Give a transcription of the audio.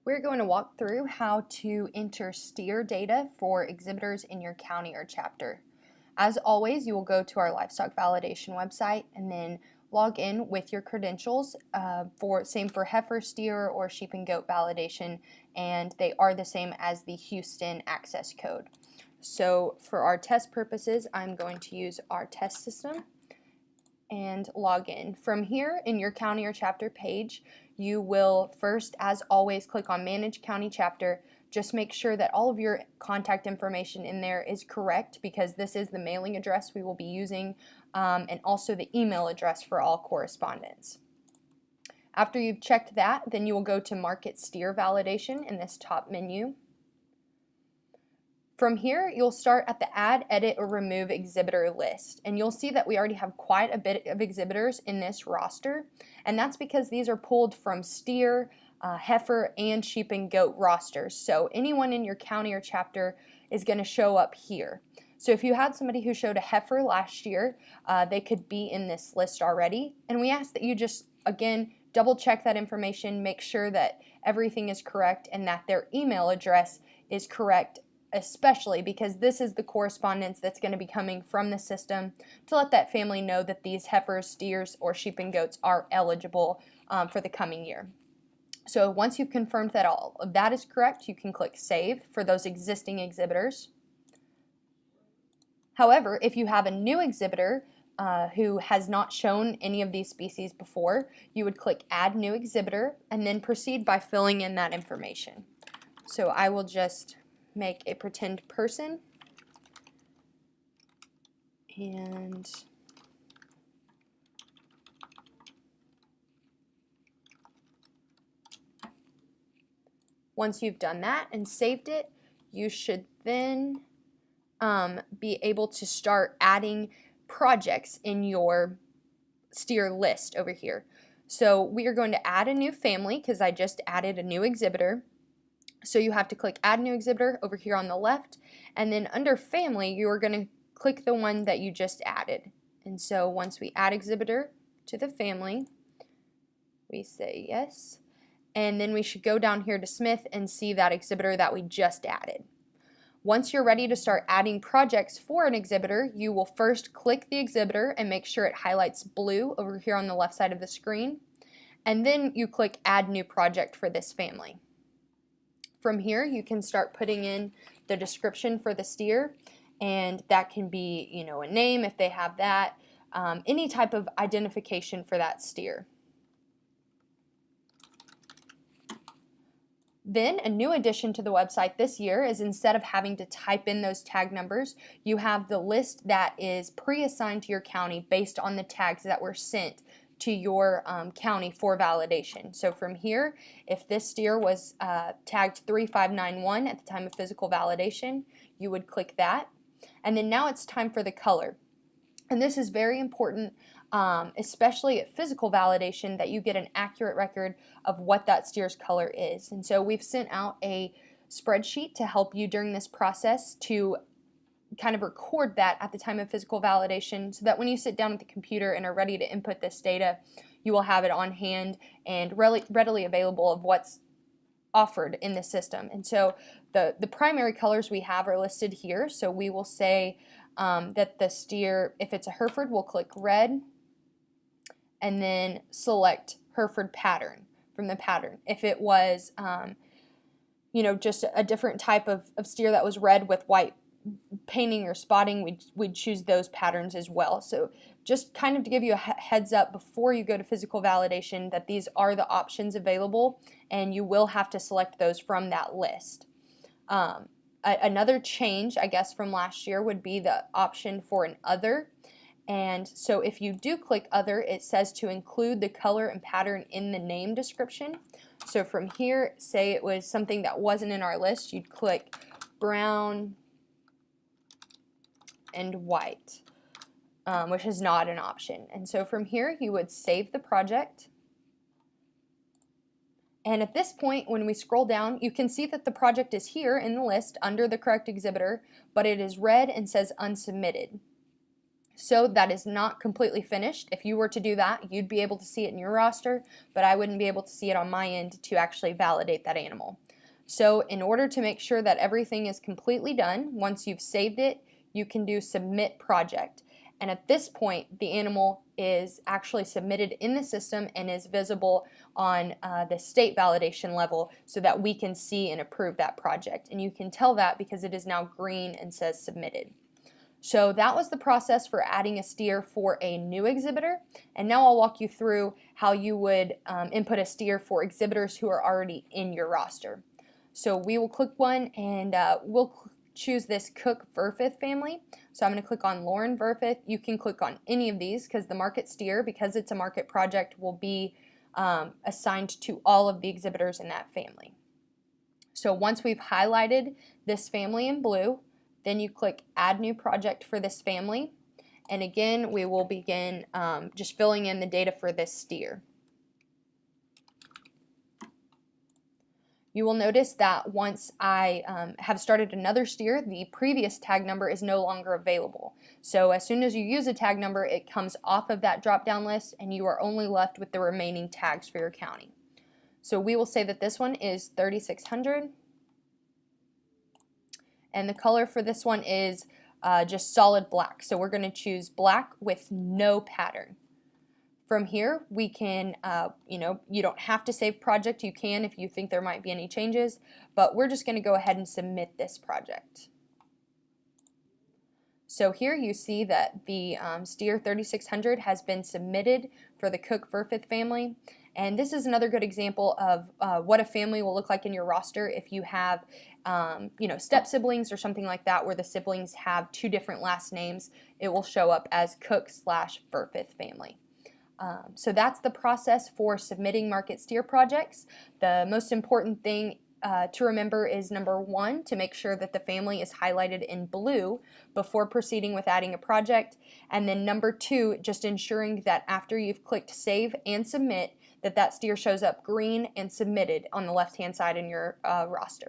We're going to walk through how to enter steer data for exhibitors in your county or chapter. As always, you will go to our livestock validation website and then log in with your credentials same for heifer, steer, or sheep and goat validation, and they are the same as the Houston access code. So for our test purposes, I'm going to use our test system and log in. From here in your county or chapter page, you will first, as always, click on Manage County Chapter. Just make sure that all of your contact information in there is correct, because this is the mailing address we will be using, and also the email address for all correspondence. After you've checked that, then you will go to Market Steer Validation in this top menu. From here, you'll start at the Add, Edit, or Remove Exhibitor list, and you'll see that we already have quite a bit of exhibitors in this roster, and that's because these are pulled from steer, heifer, and sheep and goat rosters. So anyone in your county or chapter is going to show up here. So if you had somebody who showed a heifer last year, they could be in this list already, and we ask that you just, again, double check that information, make sure that everything is correct and that their email address is correct, especially because this is the correspondence that's going to be coming from the system to let that family know that these heifers, steers, or sheep and goats are eligible for the coming year. So once you've confirmed that all of that is correct, you can click Save for those existing exhibitors. However, if you have a new exhibitor who has not shown any of these species before, you would click Add New Exhibitor and then proceed by filling in that information. So I will just make a pretend person, and once you've done that and saved it, you should then be able to start adding projects in your steer list over here. So we are going to add a new family because I just added a new exhibitor. So you have to click Add New Exhibitor over here on the left, and then under Family, you are going to click the one that you just added. And so once we add exhibitor to the family, we say yes, and then we should go down here to Smith and see that exhibitor that we just added. Once you're ready to start adding projects for an exhibitor, you will first click the exhibitor and make sure it highlights blue over here on the left side of the screen, and then you click Add New Project for this family. From here, you can start putting in the description for the steer, and that can be, a name if they have that, any type of identification for that steer. Then a new addition to the website this year is, instead of having to type in those tag numbers, you have the list that is pre-assigned to your county based on the tags that were sent to your county for validation. So from here, if this steer was tagged 3591 at the time of physical validation, you would click that. And then now it's time for the color. And this is very important, especially at physical validation, that you get an accurate record of what that steer's color is. And so we've sent out a spreadsheet to help you during this process to kind of record that at the time of physical validation, so that when you sit down at the computer and are ready to input this data, you will have it on hand and readily available of what's offered in the system. And so the primary colors we have are listed here. So we will say that the steer, if it's a Hereford, we'll click red and then select Hereford pattern from the pattern. If it was just a different type of steer that was red with white painting or spotting, we'd choose those patterns as well. So just kind of to give you a heads up before you go to physical validation that these are the options available, and you will have to select those from that list. Another change, I guess, from last year would be the option for an other. And so if you do click other, it says to include the color and pattern in the name description. So from here, say it was something that wasn't in our list, you'd click brown and white, which is not an option. And so from here, you would save the project. And at this point, when we scroll down, you can see that the project is here in the list under the correct exhibitor, but it is red and says unsubmitted. So that is not completely finished. If you were to do that, you'd be able to see it in your roster, but I wouldn't be able to see it on my end to actually validate that animal. So in order to make sure that everything is completely done, once you've saved it, you can do submit project. And at this point, the animal is actually submitted in the system and is visible on the state validation level so that we can see and approve that project. And you can tell that because it is now green and says submitted. So that was the process for adding a steer for a new exhibitor, and now I'll walk you through how you would input a steer for exhibitors who are already in your roster. So we will click one, and we'll choose this Cook Verfith family. So I'm going to click on Lauren Verfith. You can click on any of these because the market steer, because it's a market project, will be assigned to all of the exhibitors in that family. So once we've highlighted this family in blue, then you click Add New Project for this family, and again we will begin just filling in the data for this steer. You will notice that once I have started another steer, the previous tag number is no longer available. So as soon as you use a tag number, it comes off of that drop-down list and you are only left with the remaining tags for your county. So we will say that this one is 3600. And the color for this one is just solid black. So we're going to choose black with no pattern. From here, we can, you don't have to save project. You can if you think there might be any changes, but we're just going to go ahead and submit this project. So here you see that the steer 3600 has been submitted for the Cook Verfith family. And this is another good example of what a family will look like in your roster if you have step siblings or something like that where the siblings have two different last names. It will show up as Cook/Verfith family. So that's the process for submitting market steer projects. The most important thing to remember is number one, to make sure that the family is highlighted in blue before proceeding with adding a project. And then number two, just ensuring that after you've clicked save and submit, that steer shows up green and submitted on the left-hand side in your roster.